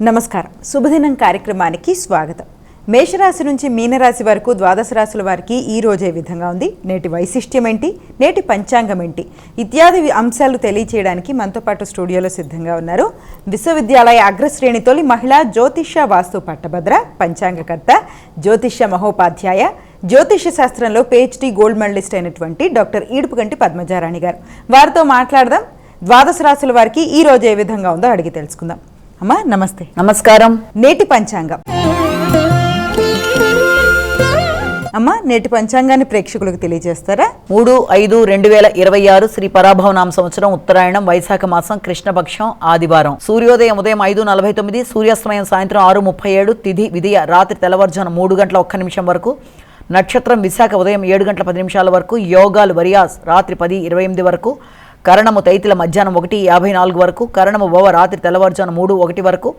నమస్కారం. శుభదినం కార్యక్రమానికి స్వాగతం. మేషరాశి నుంచి మీనరాశి వరకు ద్వాదశ రాశుల వారికి ఈ రోజే విధంగా ఉంది. నేటి వైశిష్ట్యం ఏంటి, నేటి పంచాంగం ఏంటి ఇత్యాది అంశాలు తెలియచేయడానికి మనతో పాటు స్టూడియోలో సిద్ధంగా ఉన్నారు విశ్వవిద్యాలయ అగ్రశ్రేణి తొలి మహిళా జ్యోతిష్య వాస్తు పట్టభద్ర, పంచాంగకర్త, జ్యోతిష్య మహోపాధ్యాయ, జ్యోతిష్య శాస్త్రంలో PhD గోల్డ్ మెడలిస్ట్ అయినటువంటి డాక్టర్ ఈడుపుగంటి పద్మజారాణి గారు. వారితో మాట్లాడదాం. ద్వాదశ రాశుల వారికి ఈ రోజు ఏ విధంగా ఉందో అడిగి తెలుసుకుందాం. అమ్మా నమస్తే. నమస్కారం. నేటి పంచాంగం. అమ్మా నేటి పంచాంగాన్ని ప్రేక్షకులకు తెలియజేస్తారా? 3/5/2026 శ్రీ పరాభవనామ సంవత్సరం, ఉత్తరాయణం, వైశాఖ మాసం, కృష్ణపక్షం, ఆదివారం. సూర్యోదయం ఉదయం 5:49, సూర్యాస్తమయం సాయంత్రం 6:37, తిథి విధియ రాత్రి తెల్లవారుజామున 3:01 వరకు, నక్షత్రం విశాఖ ఉదయం 7:10 వరకు, యోగాలు వరియాస్ రాత్రి 10:28 వరకు, కరణము తైతిల మధ్యాహ్నం 1:54 వరకు, కరణము భవ రాత్రి తెల్లవారుజామున 3:01 వరకు,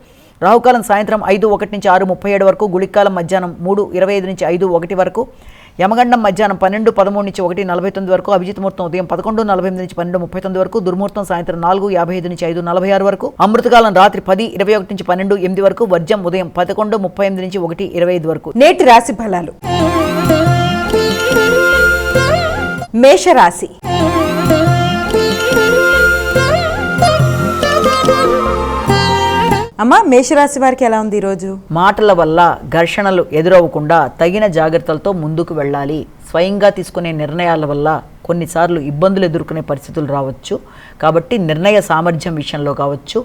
రాహుకాలం సాయంత్రం 5:01 నుంచి 6:37 వరకు, గుళికాలం మధ్యాహ్నం 3:25 నుంచి 5:01 వరకు, యమగండం మధ్యాహ్నం 12:13 నుంచి 1:49 వరకు, అభిజిత్ ముహూర్తం ఉదయం 11:48 నుంచి 12:39 వరకు, దుర్ముహూర్తం సాయంత్రం 4:55 నుంచి 5:46 వరకు, అమృతకాలం రాత్రి 10:21 నుంచి 12:08 వరకు, వర్జం ఉదయం 11:38 నుంచి 1:25 వరకు. నేటి రాశి ఫలాలు. మేషరాశి. అమ్మా మేషరాశి వారికి ఎలా ఉంది ఈరోజు? మాటల వల్ల ఘర్షణలు ఎదురవ్వకుండా తగిన జాగ్రత్తలతో ముందుకు వెళ్ళాలి. స్వయంగా తీసుకునే నిర్ణయాల వల్ల కొన్నిసార్లు ఇబ్బందులు ఎదుర్కొనే పరిస్థితులు రావచ్చు. కాబట్టి నిర్ణయ సామర్థ్యం విషయంలో కావచ్చు,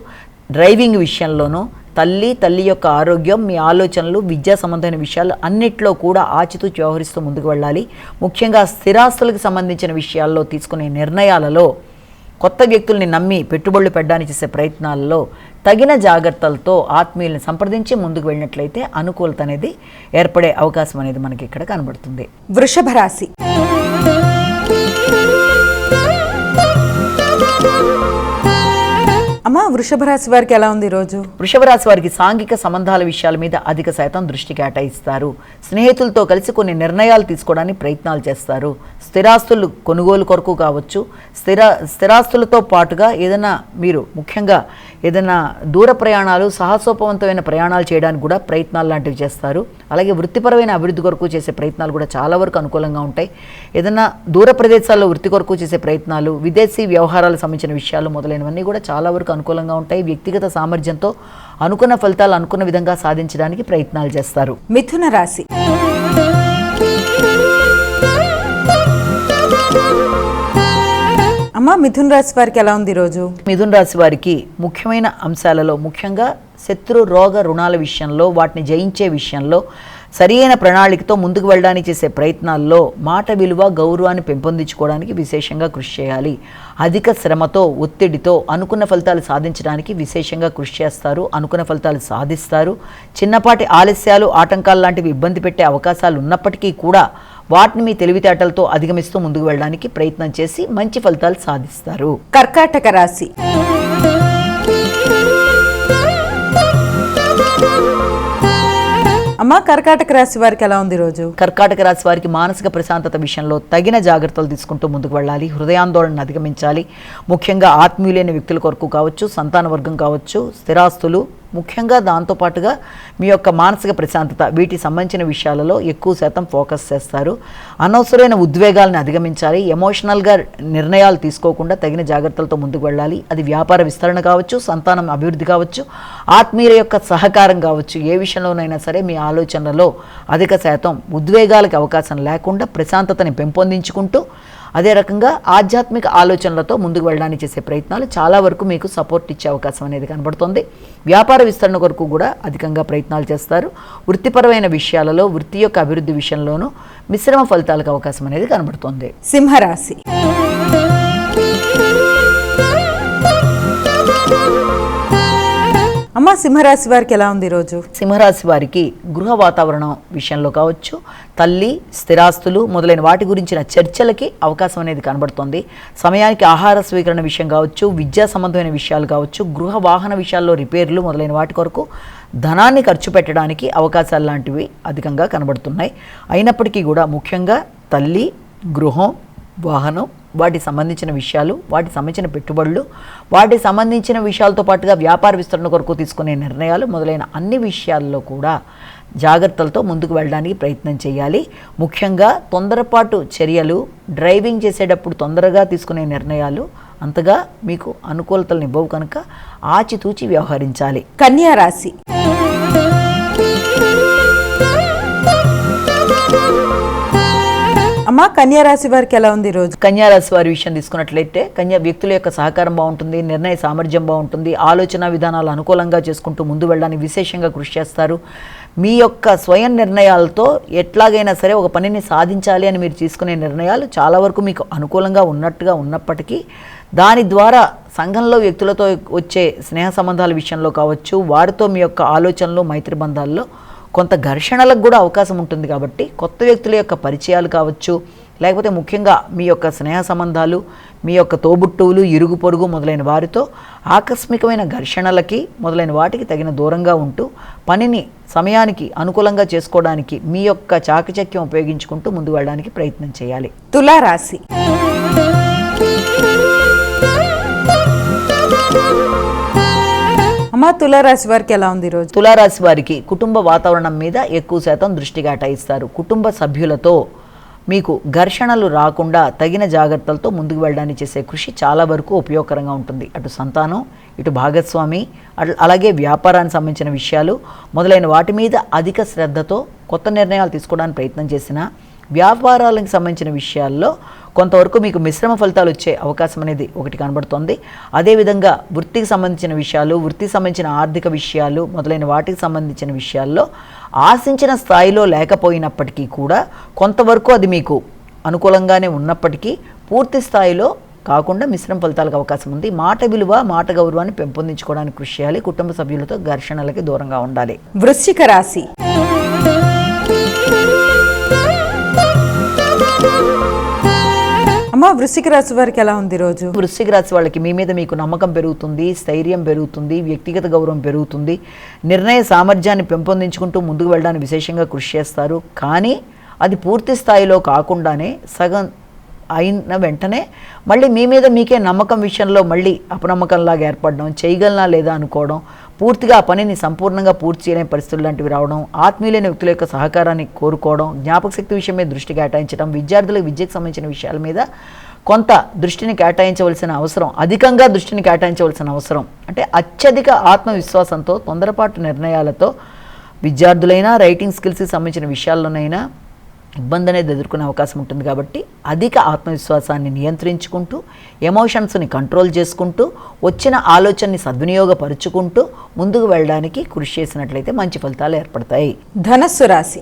డ్రైవింగ్ విషయంలోనూ, తల్లి యొక్క ఆరోగ్యం, మీ ఆలోచనలు, విద్యా సంబంధమైన విషయాలు అన్నిట్లో కూడా ఆచితూచి వ్యవహరిస్తూ ముందుకు వెళ్ళాలి. ముఖ్యంగా స్థిరాస్తులకు సంబంధించిన విషయాల్లో తీసుకునే నిర్ణయాలలో, కొత్త వ్యక్తుల్ని నమ్మి పెట్టుబడులు పెట్టడానికి చేసే ప్రయత్నాల్లో తగిన జాగ్రత్తలతో ఆత్మీయుల్ని సంప్రదించి ముందుకు వెళ్ళినట్లయితే అనుకూలత అనేది ఏర్పడే అవకాశం అనేది మనకి ఇక్కడ కనబడుతుంది. వృషభ రాశి. అమ్మా వృషభ రాశి వారికి ఎలా ఉంది ఈరోజు? వృషభ రాశి వారికి సాంఘిక సంబంధాల విషయాల మీద అధిక శాతం దృష్టి కేటాయిస్తారు. స్నేహితులతో కలిసి కొన్ని నిర్ణయాలు తీసుకోవడానికి ప్రయత్నాలు చేస్తారు. స్థిరాస్తులు కొనుగోలు కొరకు కావచ్చు, స్థిరాస్తులతో పాటుగా ఏదైనా మీరు ముఖ్యంగా ఏదైనా దూర ప్రయాణాలు, సాహసోపవంతమైన ప్రయాణాలు చేయడానికి కూడా ప్రయత్నాలు లాంటివి చేస్తారు. అలాగే వృత్తిపరమైన అభివృద్ధి కొరకు చేసే ప్రయత్నాలు కూడా చాలా వరకు అనుకూలంగా ఉంటాయి. ఏదైనా దూర ప్రదేశాల్లో వృత్తి కొరకు చేసే ప్రయత్నాలు, విదేశీ వ్యవహారాలకు సంబంధించిన విషయాలు మొదలైనవన్నీ కూడా చాలా వరకు అనుకూలంగా ఉంటాయి. వ్యక్తిగత సామర్థ్యంతో అనుకున్న ఫలితాలు అనుకున్న విధంగా సాధించడానికి ప్రయత్నాలు చేస్తారు. మిథున రాశి. అమ్మా మిథున రాశి వారికి ఎలా ఉంది ఈరోజు? మిథున రాశి వారికి ముఖ్యమైన అంశాలలో, ముఖ్యంగా శత్రు రోగ రుణాల విషయంలో, వాటిని జయించే విషయంలో సరియైన ప్రణాళికతో ముందుకు వెళ్ళడానికి చేసే ప్రయత్నాల్లో మాట విలువ, గౌరవాన్ని పెంపొందించుకోవడానికి విశేషంగా కృషి చేయాలి. అధిక శ్రమతో, ఒత్తిడితో అనుకున్న ఫలితాలు సాధించడానికి విశేషంగా కృషి చేస్తారు. అనుకున్న ఫలితాలు సాధిస్తారు. చిన్నపాటి ఆలస్యాలు, ఆటంకాలు లాంటివి ఇబ్బంది పెట్టే అవకాశాలు ఉన్నప్పటికీ కూడా వాటిని మీ తెలివితేటలతో అధిగమిస్తూ ముందుకు వెళ్ళడానికి ప్రయత్నం చేసి మంచి ఫలితాలు సాధిస్తారు. కర్కాటక రాశి. అమ్మా కర్కాటక రాశి వారికి ఎలా ఉంది రోజు? కర్కాటక రాశి వారికి మానసిక ప్రశాంతత విషయంలో తగిన జాగ్రత్తలు తీసుకుంటూ ముందుకు వెళ్ళాలి. హృదయాందోళనను అధిగమించాలి. ముఖ్యంగా ఆత్మీయులైన వ్యక్తుల కొరకు కావచ్చు, సంతాన వర్గం కావచ్చు, స్థిరాస్తులు, ముఖ్యంగా దాంతోపాటుగా మీ యొక్క మానసిక ప్రశాంతత, వీటికి సంబంధించిన విషయాలలో ఎక్కువ శాతం ఫోకస్ చేస్తారు. అనవసరమైన ఉద్వేగాలను అధిగమించాలి. ఎమోషనల్గా నిర్ణయాలు తీసుకోకుండా తగిన జాగ్రత్తలతో ముందుకు వెళ్ళాలి. అది వ్యాపార విస్తరణ కావచ్చు, సంతానం అభివృద్ధి కావచ్చు, ఆత్మీయుల యొక్క సహకారం కావచ్చు, ఏ విషయంలోనైనా సరే మీ ఆలోచనలలో అధిక శాతం ఉద్వేగాలకు అవకాశం లేకుండా ప్రశాంతతని పెంపొందించుకుంటూ, అదే రకంగా ఆధ్యాత్మిక ఆలోచనలతో ముందుకు వెళ్ళడానికి చేసే ప్రయత్నాలు చాలా వరకు మీకు సపోర్ట్ ఇచ్చే అవకాశం అనేది కనబడుతుంది. వ్యాపార విస్తరణ కొరకు కూడా అధికంగా ప్రయత్నాలు చేస్తారు. వృత్తిపరమైన విషయాలలో, వృత్తి యొక్క అభివృద్ధి విషయంలోనూ మిశ్రమ ఫలితాలకు అవకాశం అనేది కనబడుతుంది. సింహరాశి. అమ్మ సింహరాశి వారికి ఎలా ఉంది ఈరోజు? సింహరాశి వారికి గృహ వాతావరణం విషయంలో కావచ్చు, తల్లి, స్థిరాస్తులు మొదలైన వాటి గురించిన చర్చలకి అవకాశం అనేది కనబడుతుంది. సమయానికి ఆహార స్వీకరణ విషయం కావచ్చు, విద్యా సంబంధమైన విషయాలు కావచ్చు, గృహ వాహన విషయాల్లో రిపేర్లు మొదలైన వాటి కొరకు ధనాన్ని ఖర్చు పెట్టడానికి అవకాశాలు లాంటివి అధికంగా కనబడుతున్నాయి. అయినప్పటికీ కూడా ముఖ్యంగా తల్లి, గృహం, వాహనం, వాటికి సంబంధించిన విషయాలు, వాటికి సంబంధించిన పెట్టుబడులు, వాటికి సంబంధించిన విషయాలతో పాటుగా వ్యాపార విస్తరణ కొరకు తీసుకునే నిర్ణయాలు మొదలైన అన్ని విషయాల్లో కూడా జాగ్రత్తలతో ముందుకు వెళ్ళడానికి ప్రయత్నం చేయాలి. ముఖ్యంగా తొందరపాటు చర్యలు, డ్రైవింగ్ చేసేటప్పుడు తొందరగా తీసుకునే నిర్ణయాలు అంతగా మీకు అనుకూలతలను ఇవ్వవు కనుక ఆచితూచి వ్యవహరించాలి. కన్యా రాశి. అమ్మా, కన్యా రాశి వారికి ఎలా ఉంది ఈరోజు? కన్యా రాశి వారి విషయం తీసుకున్నట్లయితే కన్యా వ్యక్తుల యొక్క సహకారం బాగుంటుంది, నిర్ణయ సామర్థ్యం బాగుంటుంది, ఆలోచన విధానాలు అనుకూలంగా చేసుకుంటూ ముందు వెళ్ళడానికి విశేషంగా కృషి చేస్తారు. మీ యొక్క స్వయం నిర్ణయాలతో ఎట్లాగైనా సరే ఒక పనిని సాధించాలి అని మీరు తీసుకునే నిర్ణయాలు చాలా వరకు మీకు అనుకూలంగా ఉన్నట్టుగా ఉన్నప్పటికీ దాని ద్వారా సంఘంలో వ్యక్తులతో వచ్చే స్నేహ సంబంధాల విషయంలో కావచ్చు, వారితో మీ యొక్క ఆలోచనలు, మైత్రి బంధాల్లో కొంత ఘర్షణలకు కూడా అవకాశం ఉంటుంది. కాబట్టి కొత్త వ్యక్తుల యొక్క పరిచయాలు కావచ్చు, లేకపోతే ముఖ్యంగా మీ యొక్క స్నేహ సంబంధాలు, మీ యొక్క తోబుట్టువులు, ఇరుగు పొరుగు మొదలైన వారితో ఆకస్మికమైన ఘర్షణలకి మొదలైన వాటికి తగిన దూరంగా ఉంటూ పనిని సమయానికి అనుకూలంగా చేసుకోవడానికి మీ యొక్క చాకచక్యం ఉపయోగించుకుంటూ ముందు వెళ్ళడానికి ప్రయత్నం చేయాలి. తులారాశి. అమ్మా, తులారాశి వారికి ఎలా ఉంది ఈరోజు? తులారాశి వారికి కుటుంబ వాతావరణం మీద ఎక్కువ శాతం దృష్టి కేటాయిస్తారు. కుటుంబ సభ్యులతో మీకు ఘర్షణలు రాకుండా తగిన జాగ్రత్తలతో ముందుకు వెళ్ళడానికి చేసే కృషి చాలా వరకు ఉపయోగకరంగా ఉంటుంది. అటు సంతానం, ఇటు భాగస్వామి, అలాగే వ్యాపారానికి సంబంధించిన విషయాలు మొదలైన వాటి మీద అధిక శ్రద్ధతో కొత్త నిర్ణయాలు తీసుకోవడానికి ప్రయత్నం చేసినా వ్యాపారాలకు సంబంధించిన విషయాల్లో కొంతవరకు మీకు మిశ్రమ ఫలితాలు వచ్చే అవకాశం అనేది ఒకటి కనబడుతోంది. అదేవిధంగా వృత్తికి సంబంధించిన విషయాలు, వృత్తికి సంబంధించిన ఆర్థిక విషయాలు మొదలైన వాటికి సంబంధించిన విషయాల్లో ఆశించిన స్థాయిలో లేకపోయినప్పటికీ కూడా కొంతవరకు అది మీకు అనుకూలంగానే ఉన్నప్పటికీ పూర్తి స్థాయిలో కాకుండా మిశ్రమ ఫలితాలకు అవకాశం ఉంది. మాట విలువ, మాట గౌరవాన్ని పెంపొందించుకోవడానికి కృషి చేయాలి. కుటుంబ సభ్యులతో ఘర్షణలకి దూరంగా ఉండాలి. వృశ్చిక రాశి. అమ్మా, వృశ్చిక రాశి వారికి ఎలా ఉంది రోజు? వృశ్చిక రాశి వాళ్ళకి మీ మీద మీకు నమ్మకం పెరుగుతుంది, స్థైర్యం పెరుగుతుంది, వ్యక్తిగత గౌరవం పెరుగుతుంది, నిర్ణయ సామర్థ్యాన్ని పెంపొందించుకుంటూ ముందుకు వెళ్ళడానికి విశేషంగా కృషి చేస్తారు. కానీ అది పూర్తి స్థాయిలో కాకుండానే సగం అయిన వెంటనే మళ్ళీ మీ మీద మీకే నమ్మకం విషయంలో మళ్ళీ అపనమ్మకంలాగా ఏర్పడడం, చేయగలనా లేదా అనుకోవడం, పూర్తిగా ఆ పనిని సంపూర్ణంగా పూర్తి చేయలేని పరిస్థితులు లాంటివి రావడం, ఆత్మీయులైన వ్యక్తుల యొక్క సహకారాన్ని కోరుకోవడం, జ్ఞాపక శక్తి విషయం మీద దృష్టి కేటాయించడం, విద్యార్థులకు విద్యకు సంబంధించిన విషయాల మీద కొంత దృష్టిని కేటాయించవలసిన అవసరం, అధికంగా దృష్టిని కేటాయించవలసిన అవసరం, అంటే అత్యధిక ఆత్మవిశ్వాసంతో తొందరపాటు నిర్ణయాలతో విద్యార్థులైనా రైటింగ్ స్కిల్స్కి సంబంధించిన విషయాల్లోనైనా ఇబ్బంది అనేది ఎదుర్కొనే అవకాశం ఉంటుంది. కాబట్టి అధిక ఆత్మవిశ్వాసాన్ని నియంత్రించుకుంటూ, ఎమోషన్స్ని కంట్రోల్ చేసుకుంటూ, వచ్చిన ఆలోచనని సద్వినియోగపరుచుకుంటూ ముందుకు వెళ్ళడానికి కృషి చేసినట్లయితే మంచి ఫలితాలు ఏర్పడతాయి. ధనస్సు రాశి.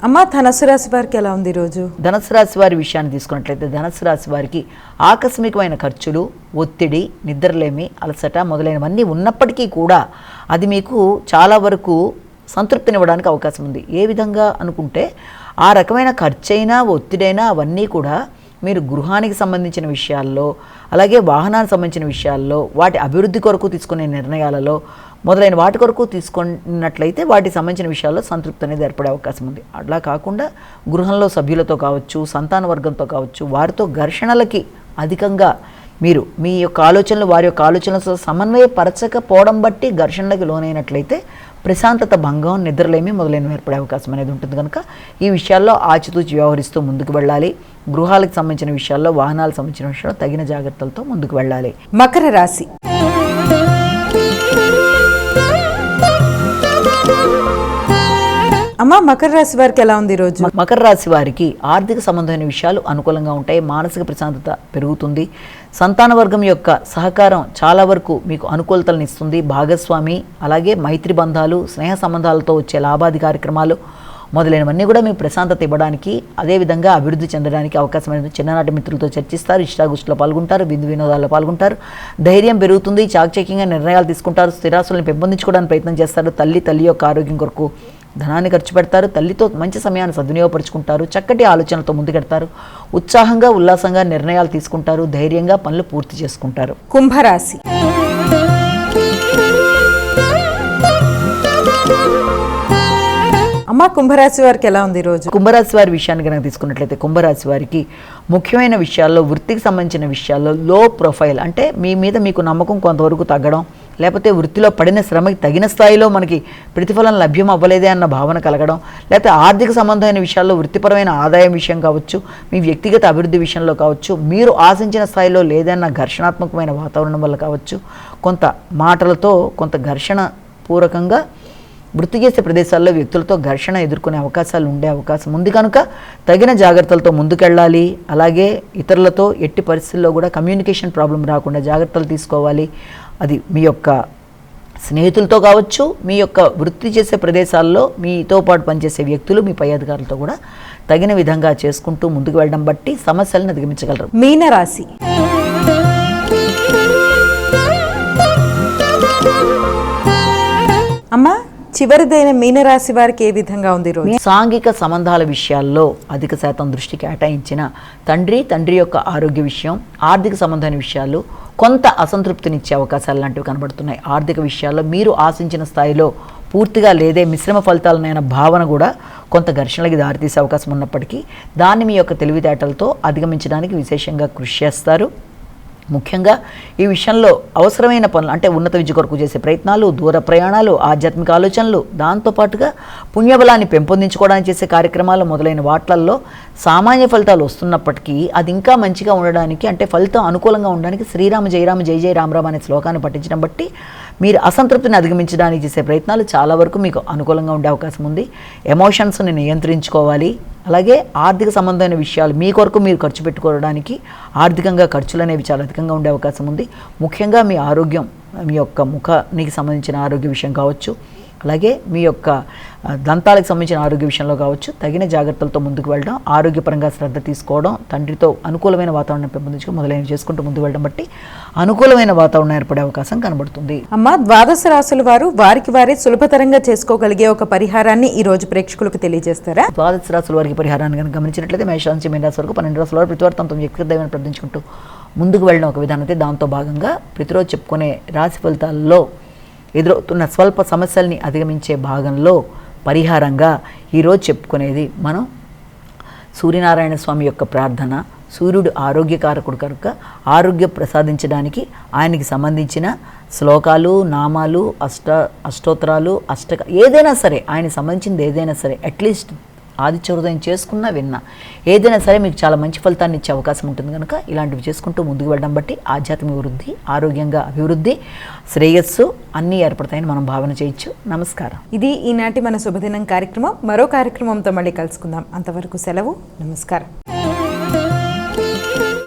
అమ్మ, ధనస్సు రాశి వారికి ఎలా ఉంది ఈరోజు? ధనస్సు రాశి వారి విషయాన్ని తీసుకున్నట్లయితే ధనస్సు రాశి వారికి ఆకస్మికమైన ఖర్చులు, ఒత్తిడి, నిద్రలేమి, అలసట మొదలైనవన్నీ ఉన్నప్పటికీ కూడా అది మీకు చాలా వరకు సంతృప్తినివ్వడానికి అవకాశం ఉంది. ఏ విధంగా అనుకుంటే ఆ రకమైన ఖర్చైనా, ఒత్తిడైనా అవన్నీ కూడా మీరు గృహానికి సంబంధించిన విషయాల్లో, అలాగే వాహనానికి సంబంధించిన విషయాల్లో, వాటి అభివృద్ధి కొరకు తీసుకునే నిర్ణయాలలో మొదలైన వాటి కొరకు తీసుకున్నట్లయితే వాటికి సంబంధించిన విషయాల్లో సంతృప్తి అనేది ఏర్పడే అవకాశం ఉంది. అట్లా కాకుండా గృహంలో సభ్యులతో కావచ్చు, సంతాన వర్గంతో కావచ్చు, వారితో ఘర్షణలకి అధికంగా మీరు మీ యొక్క ఆలోచనలు వారి యొక్క ఆలోచనలతో సమన్వయపరచకపోవడం బట్టి ఘర్షణలకు లోనైనట్లయితే ప్రశాంతత భంగం, నిద్రలేమి మొదలైనవి ఏర్పడే అవకాశం అనేది ఉంటుంది. కనుక ఈ విషయాల్లో ఆచితూచి వ్యవహరిస్తూ ముందుకు వెళ్ళాలి. గృహాలకు సంబంధించిన విషయాల్లో, వాహనాలకు సంబంధించిన విషయాల్లో తగిన జాగ్రత్తలతో ముందుకు వెళ్ళాలి. మకర రాశి. అమ్మ, మకర రాశి వారికి ఎలా ఉంది ఈరోజు? మకర రాశి వారికి ఆర్థిక సంబంధమైన విషయాలు అనుకూలంగా ఉంటాయి. మానసిక ప్రశాంతత పెరుగుతుంది. సంతాన వర్గం యొక్క సహకారం చాలా వరకు మీకు అనుకూలతలను ఇస్తుంది. భాగస్వామి, అలాగే మైత్రి బంధాలు, స్నేహ సంబంధాలతో వచ్చే లాభాది కార్యక్రమాలు మొదలైనవన్నీ కూడా మీకు ప్రశాంతత ఇవ్వడానికి, అదేవిధంగా అభివృద్ధి చెందడానికి అవకాశం అనేది. చిన్ననాటి మిత్రులతో చర్చిస్తారు, ఇష్టాగుష్టిలో పాల్గొంటారు, విందు వినోదాల్లో పాల్గొంటారు, ధైర్యం పెరుగుతుంది, చాకచక్యంగా నిర్ణయాలు తీసుకుంటారు, స్థిరాస్తులను పెంపొందించుకోవడానికి ప్రయత్నం చేస్తారు. తల్లి యొక్క ఆరోగ్యం కొరకు ధనాన్ని ఖర్చు పెడతారు, తల్లితో మంచి సమయాన్ని సద్వినియోగపరుచుకుంటారు, చక్కటి ఆలోచనలతో ముందుకెడతారు, ఉత్సాహంగా ఉల్లాసంగా నిర్ణయాలు తీసుకుంటారు, ధైర్యంగా పనులు పూర్తి చేసుకుంటారు. కుంభరాశి. అమ్మ, అమ్మ, కుంభరాశి వారికి ఎలా ఉంది ఈరోజు? కుంభరాశి వారి విషయాన్ని కనుక తీసుకున్నట్లయితే కుంభరాశి వారికి ముఖ్యమైన విషయాల్లో, వృత్తికి సంబంధించిన విషయాల్లో లో ప్రొఫైల్, అంటే మీ మీద మీకు నమ్మకం కొంతవరకు తగ్గడం, లేకపోతే వృత్తిలో పడిన శ్రమకి తగిన స్థాయిలో మనకి ప్రతిఫలం లభ్యం అవ్వలేదే అన్న భావన కలగడం, లేకపోతే ఆర్థిక సంబంధమైన విషయాల్లో వృత్తిపరమైన ఆదాయం విషయం కావచ్చు, మీ వ్యక్తిగత అభివృద్ధి విషయంలో కావచ్చు, మీరు ఆశించిన స్థాయిలో లేదన్న ఘర్షణాత్మకమైన వాతావరణం వల్ల కావచ్చు, కొంత మాటలతో కొంత ఘర్షణ పూర్వకంగా వృత్తి చేసే ప్రదేశాల్లో వ్యక్తులతో ఘర్షణ ఎదుర్కొనే అవకాశాలు ఉండే అవకాశం ఉంది కనుక తగిన జాగ్రత్తలతో ముందుకెళ్ళాలి. అలాగే ఇతరులతో ఎట్టి పరిస్థితుల్లో కూడా కమ్యూనికేషన్ ప్రాబ్లం రాకుండా జాగ్రత్తలు తీసుకోవాలి. అది మీ యొక్క స్నేహితులతో కావచ్చు, మీ యొక్క వృత్తి చేసే ప్రదేశాల్లో మీతో పాటు పనిచేసే వ్యక్తులు, మీ పై అధికారులతో కూడా తగిన విధంగా చేసుకుంటూ ముందుకు వెళ్ళడం బట్టి సమస్యలను అధిగమించగలరు. మీనరాశి. అమ్మా, చివరిదైన మీనరాశి వారికి ఏ విధంగా ఉంది ఈరోజు? సాంఘిక సంబంధాల విషయాల్లో అధిక శాతం దృష్టి కేటాయించిన తండ్రి యొక్క ఆరోగ్య విషయం, ఆర్థిక సంబంధమైన విషయాలు కొంత అసంతృప్తినిచ్చే అవకాశాలు లాంటివి కనబడుతున్నాయి. ఆర్థిక విషయాల్లో మీరు ఆశించిన స్థాయిలో పూర్తిగా లేదే మిశ్రమ ఫలితాలనైన భావన కూడా కొంత ఘర్షణలకి దారితీసే అవకాశం ఉన్నప్పటికీ దాన్ని మీ యొక్క తెలివితేటలతో అధిగమించడానికి విశేషంగా కృషి చేస్తారు. ముఖ్యంగా ఈ విషయంలో అవసరమైన పనులు, అంటే ఉన్నత విద్య కొరకు చేసే ప్రయత్నాలు, దూర ప్రయాణాలు, ఆధ్యాత్మిక ఆలోచనలు, దాంతోపాటుగా పుణ్యబలాన్ని పెంపొందించుకోవడానికి చేసే కార్యక్రమాలు మొదలైన వాట్లల్లో సామాన్య ఫలితాలు వస్తున్నప్పటికీ అది ఇంకా మంచిగా ఉండడానికి, అంటే ఫలితం అనుకూలంగా ఉండడానికి శ్రీరామ జయరామ జయ జయ రామరామ అనే శ్లోకాన్ని పఠించడం బట్టి మీరు అసంతృప్తిని అధిగమించడానికి చేసే ప్రయత్నాలు చాలా వరకు మీకు అనుకూలంగా ఉండే అవకాశం ఉంది. ఎమోషన్స్ని నియంత్రించుకోవాలి. అలాగే ఆర్థిక సంబంధమైన విషయాలు మీ కొరకు మీరు ఖర్చు పెట్టుకోవడానికి ఆర్థికంగా ఖర్చులు అనేవి చాలా అధికంగా ఉండే అవకాశం ఉంది. ముఖ్యంగా మీ ఆరోగ్యం, మీ యొక్క ముఖానికి సంబంధించిన ఆరోగ్య విషయం కావచ్చు, అలాగే మీ యొక్క దంతాలకు సంబంధించిన ఆరోగ్య విషయంలో కావచ్చు తగిన జాగ్రత్తలతో ముందుకు వెళ్ళడం, ఆరోగ్యపరంగా శ్రద్ధ తీసుకోవడం, తండ్రితో అనుకూలమైన వాతావరణం పెంపొందించుకుని మొదలైనవి చేసుకుంటూ ముందుకు వెళ్ళడం బట్టి అనుకూలమైన వాతావరణం ఏర్పడే అవకాశం కనబడుతుంది. అమ్మ, ద్వాదశ రాశుల వారు వారికి వారే సులభతరంగా చేసుకోగలిగే ఒక పరిహారాన్ని ఈ రోజు ప్రేక్షకులకు తెలియజేస్తారా? ద్వాదశ రాశుల వారికి పరిహారాన్ని కనుక గమనించినట్లయితే మేష నుంచి మీన రాశి వరకు 12 రాశుల వారు ప్రతివారం తమ వ్యక్తిగత దైవాన్ని ప్రార్థించుకుంటూ ముందుకు వెళ్ళడం ఒక విధానం అయితే, దాంతో భాగంగా ప్రతిరోజు చెప్పుకునే రాశి ఫలితాల్లో ఎదురవుతున్న స్వల్ప సమస్యల్ని అధిగమించే భాగంలో పరిహారంగా ఈరోజు చెప్పుకునేది మనం సూర్యనారాయణ స్వామి యొక్క ప్రార్థన. సూర్యుడు ఆరోగ్యకారకుడు కనుక ఆరోగ్యం ప్రసాదించడానికి ఆయనకి సంబంధించిన శ్లోకాలు, నామాలు, అష్టోత్తరాలు, ఏదైనా సరే ఆయనకి సంబంధించింది ఏదైనా సరే అట్లీస్ట్ ఆదిత్య హృదయం చేసుకున్నా విన్నా ఏదైనా సరే మీకు చాలా మంచి ఫలితాన్ని ఇచ్చే అవకాశం ఉంటుంది కనుక ఇలాంటివి చేసుకుంటూ ముందుకు వెళ్ళడం బట్టి ఆధ్యాత్మిక వృద్ధి, ఆరోగ్యంగా అభివృద్ధి, శ్రేయస్సు అన్నీ ఏర్పడతాయని మనం భావన చేయొచ్చు. నమస్కారం. ఇది ఈనాటి మన శుభదినం కార్యక్రమం. మరో కార్యక్రమంతో మళ్ళీ కలుసుకుందాం. అంతవరకు సెలవు. నమస్కారం.